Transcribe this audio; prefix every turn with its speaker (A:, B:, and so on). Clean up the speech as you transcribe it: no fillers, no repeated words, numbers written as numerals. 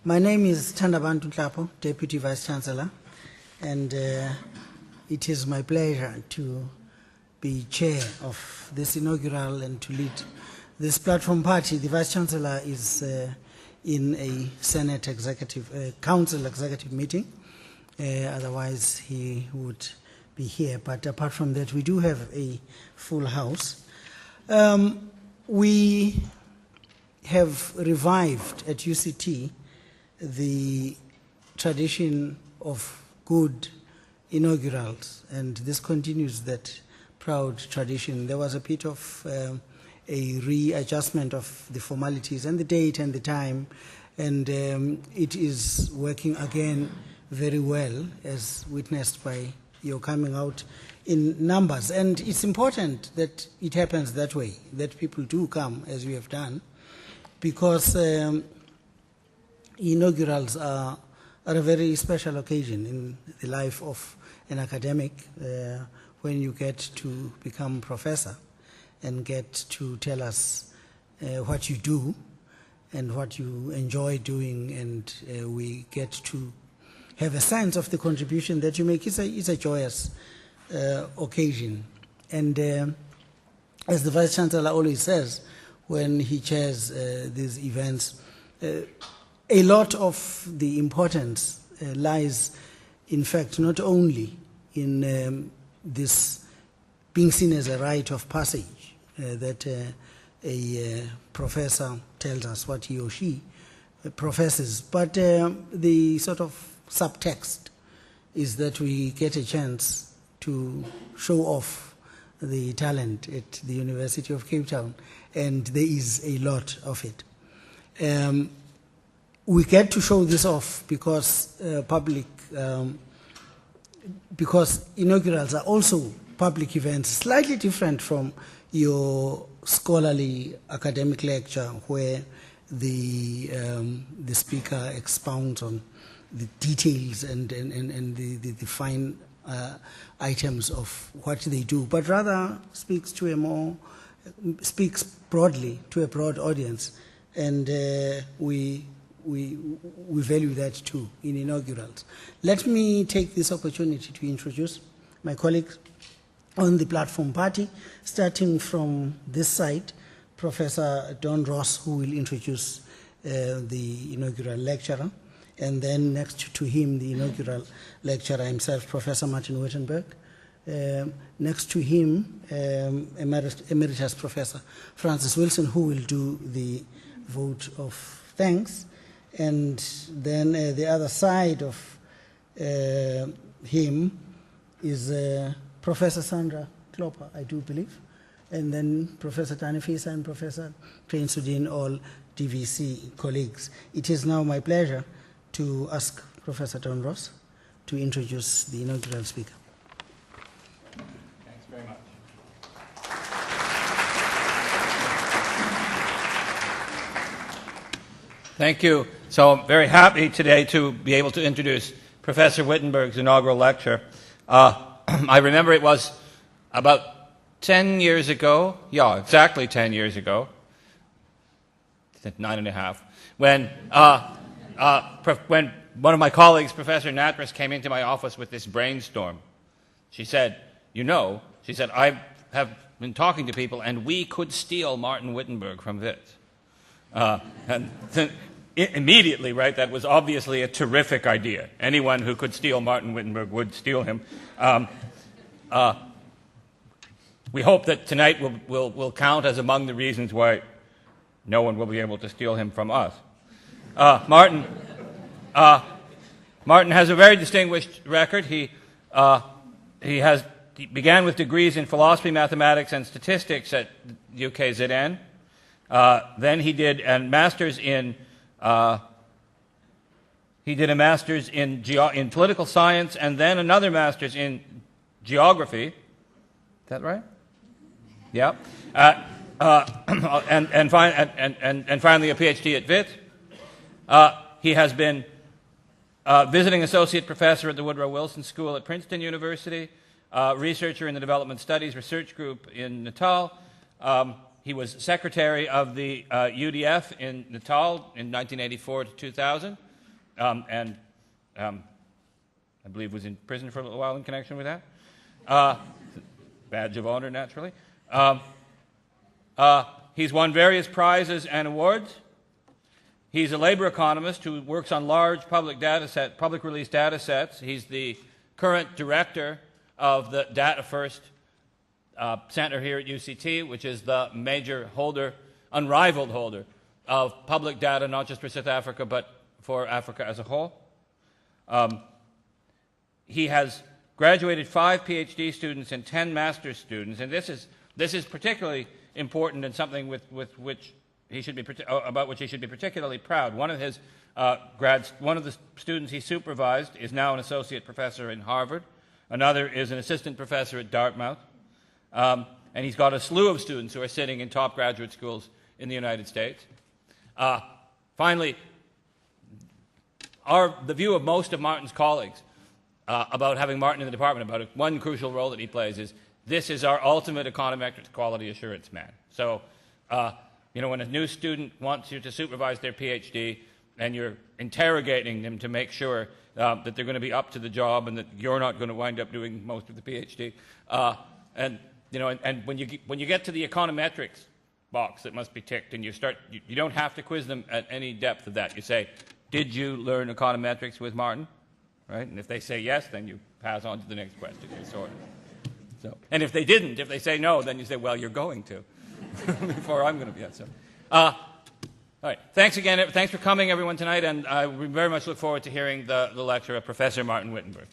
A: My name is Thandabantu Tlapo, Deputy Vice Chancellor, and it is my pleasure to be chair of this inaugural and to lead this platform party. The Vice Chancellor is in a Senate Council executive meeting. Otherwise, he would be here. But apart from that, we do have a full house. We have revived at UCT the tradition of good inaugurals, and this continues that proud tradition. There was a bit of a readjustment of the formalities and the date and the time, and it is working again very well, as witnessed by your coming out in numbers. And it's important that it happens that way, that people do come as you have done, because inaugurals are a very special occasion in the life of an academic when you get to become professor and get to tell us what you do and what you enjoy doing, and we get to have a sense of the contribution that you make. It's a joyous occasion. And as the Vice Chancellor always says when he chairs these events, a lot of the importance lies, in fact, not only in this being seen as a rite of passage, that a professor tells us what he or she professes, but the sort of subtext is that we get a chance to show off the talent at the University of Cape Town, and there is a lot of it. We get to show this off because because inaugurals are also public events, slightly different from your scholarly academic lecture where the speaker expounds on the details and the fine items of what they do, but rather speaks broadly to a broad audience, and we value that too in inaugurals. Let me take this opportunity to introduce my colleagues on the platform party, starting from this side, Professor Don Ross, who will introduce the inaugural lecturer, and then next to him, the inaugural lecturer himself, Professor M.Wittenberg. Next to him, Emeritus Professor Francis Wilson, who will do the vote of thanks. And then the other side of him is Professor Sandra Klopper, I do believe, and then Professor Tanifisa and Professor Train Sudin, all DVC colleagues. It is now my pleasure to ask Professor Don Ross to introduce the inaugural speaker.
B: Thanks very much. Thank you. So I'm very happy today to be able to introduce Professor Wittenberg's inaugural lecture. I remember it was about 10 years ago, yeah, exactly 10 years ago, 9.5, when one of my colleagues, Professor Natras, came into my office with this brainstorm. She said, I have been talking to people, and we could steal Martin Wittenberg from Wits. And immediately, right, that was obviously a terrific idea. Anyone who could steal Martin Wittenberg would steal him. We hope that tonight will count as among the reasons why no one will be able to steal him from us. Martin has a very distinguished record. He began with degrees in philosophy, mathematics, and statistics at UKZN. Then he did a master's in political science, and then another master's in geography. Is that right? Yeah. And finally a PhD at Wits. He has been visiting associate professor at the Woodrow Wilson School at Princeton University, researcher in the Development Studies Research Group in Natal. He was secretary of the UDF in Natal in 1984 to 2000. and I believe was in prison for a little while in connection with that. Badge of honor, naturally. He's won various prizes and awards. He's a labor economist who works on large public release data sets. He's the current director of the Data First Center here at UCT, which is the major holder, unrivaled holder, of public data, not just for South Africa, but for Africa as a whole. He has graduated 5 PhD students and 10 master's students, and this is particularly important and something with which he should be about which he should be particularly proud. One of his one of the students he supervised is now an associate professor in Harvard. Another is an assistant professor at Dartmouth, and he's got a slew of students who are sitting in top graduate schools in the United States. Finally, the view of most of Martin's colleagues about having Martin in the department, about one crucial role that he plays, is this is our ultimate econometrics quality assurance man. So, when a new student wants you to supervise their PhD and you're interrogating them to make sure that they're going to be up to the job and that you're not going to wind up doing most of the PhD, and when you get to the econometrics box that must be ticked, and you don't have to quiz them at any depth of that. You say, did you learn econometrics with Martin? Right? And if they say yes, then you pass on to the next question. So, and if they didn't, if they say no, then you say, well, you're going to, before I'm going to be. Yeah, so, all right. Thanks again. Thanks for coming, everyone, tonight, and I very much look forward to hearing the lecture of Professor Martin Wittenberg.